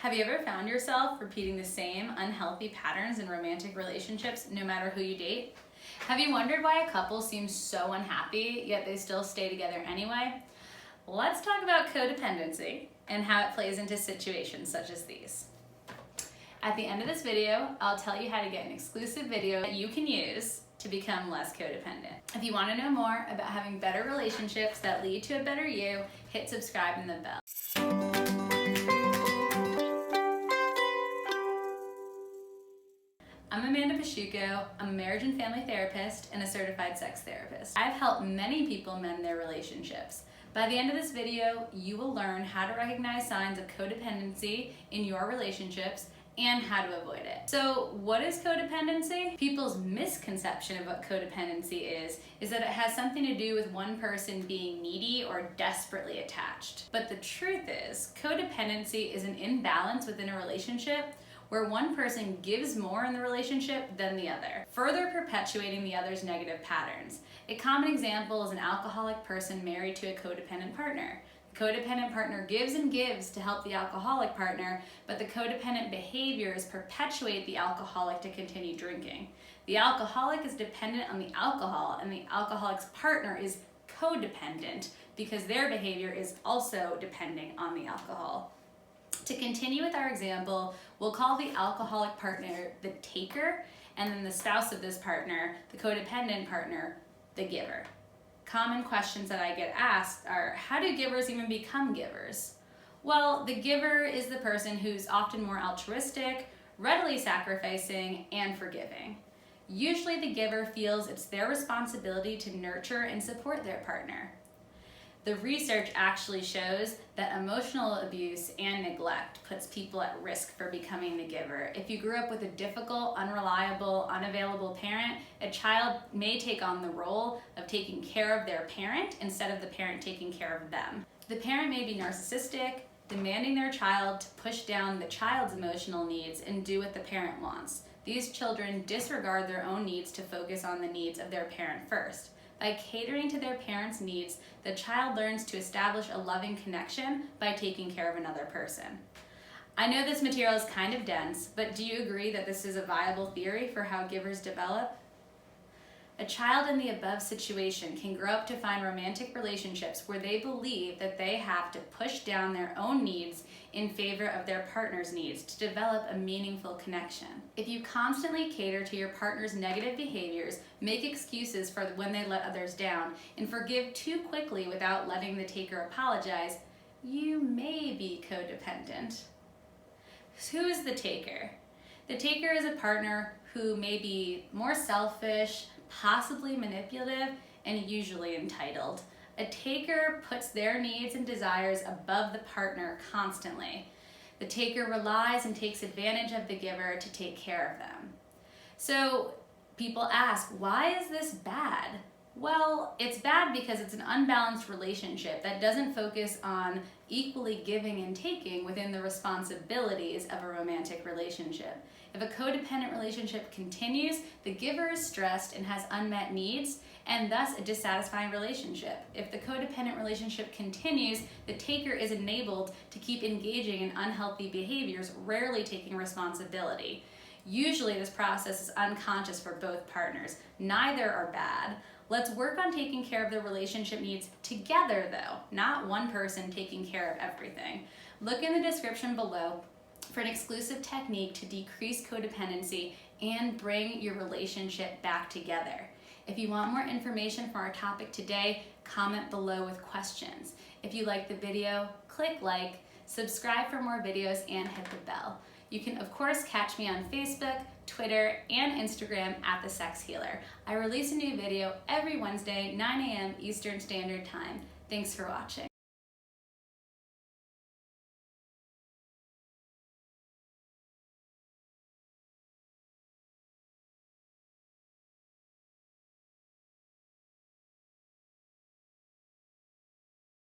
Have you ever found yourself repeating the same unhealthy patterns in romantic relationships no matter who you date? Have you wondered why a couple seems so unhappy, yet they still stay together anyway? Let's talk about codependency and how it plays into situations such as these. At the end of this video, I'll tell you how to get an exclusive video that you can use to become less codependent. If you want to know more about having better relationships that lead to a better you, hit subscribe and the bell. I'm Amanda Pasciucco. I'm a marriage and family therapist and a certified sex therapist. I've helped many people mend their relationships. By the end of this video, you will learn how to recognize signs of codependency in your relationships and how to avoid it. So what is codependency? People's misconception of what codependency is that it has something to do with one person being needy or desperately attached. But the truth is, codependency is an imbalance within a relationship where one person gives more in the relationship than the other, further perpetuating the other's negative patterns. A common example is an alcoholic person married to a codependent partner. The codependent partner gives and gives to help the alcoholic partner, but the codependent behaviors perpetuate the alcoholic to continue drinking. The alcoholic is dependent on the alcohol, and the alcoholic's partner is codependent because their behavior is also depending on the alcohol. To continue with our example, we'll call the alcoholic partner the taker, and then the spouse of this partner, the codependent partner, the giver. Common questions that I get asked are, how do givers even become givers? Well, the giver is the person who's often more altruistic, readily sacrificing, and forgiving. Usually the giver feels it's their responsibility to nurture and support their partner. The research actually shows that emotional abuse and neglect puts people at risk for becoming the giver. If you grew up with a difficult, unreliable, unavailable parent, a child may take on the role of taking care of their parent instead of the parent taking care of them. The parent may be narcissistic, demanding their child to push down the child's emotional needs and do what the parent wants. These children disregard their own needs to focus on the needs of their parent first. By catering to their parents' needs, the child learns to establish a loving connection by taking care of another person. I know this material is kind of dense, but do you agree that this is a viable theory for how givers develop? A child in the above situation can grow up to find romantic relationships where they believe that they have to push down their own needs in favor of their partner's needs to develop a meaningful connection. If you constantly cater to your partner's negative behaviors, make excuses for when they let others down, and forgive too quickly without letting the taker apologize, you may be codependent. Who is the taker? The taker is a partner who may be more selfish, possibly manipulative, and usually entitled. A taker puts their needs and desires above the partner constantly. The taker relies and takes advantage of the giver to take care of them. So people ask, why is this bad? Well, it's bad because it's an unbalanced relationship that doesn't focus on equally giving and taking within the responsibilities of a romantic relationship. If a codependent relationship continues, the giver is stressed and has unmet needs, and thus a dissatisfying relationship. If the codependent relationship continues, the taker is enabled to keep engaging in unhealthy behaviors, rarely taking responsibility. Usually this process is unconscious for both partners. Neither are bad. Let's work on taking care of the relationship needs together though, not one person taking care of everything. Look in the description below for an exclusive technique to decrease codependency and bring your relationship back together. If you want more information for our topic today, comment below with questions. If you like the video, click like, subscribe for more videos, and hit the bell. You can of course catch me on Facebook, Twitter, and Instagram at The Sex Healer. I release a new video every Wednesday, 9 a.m. Eastern Standard Time. Thanks for watching.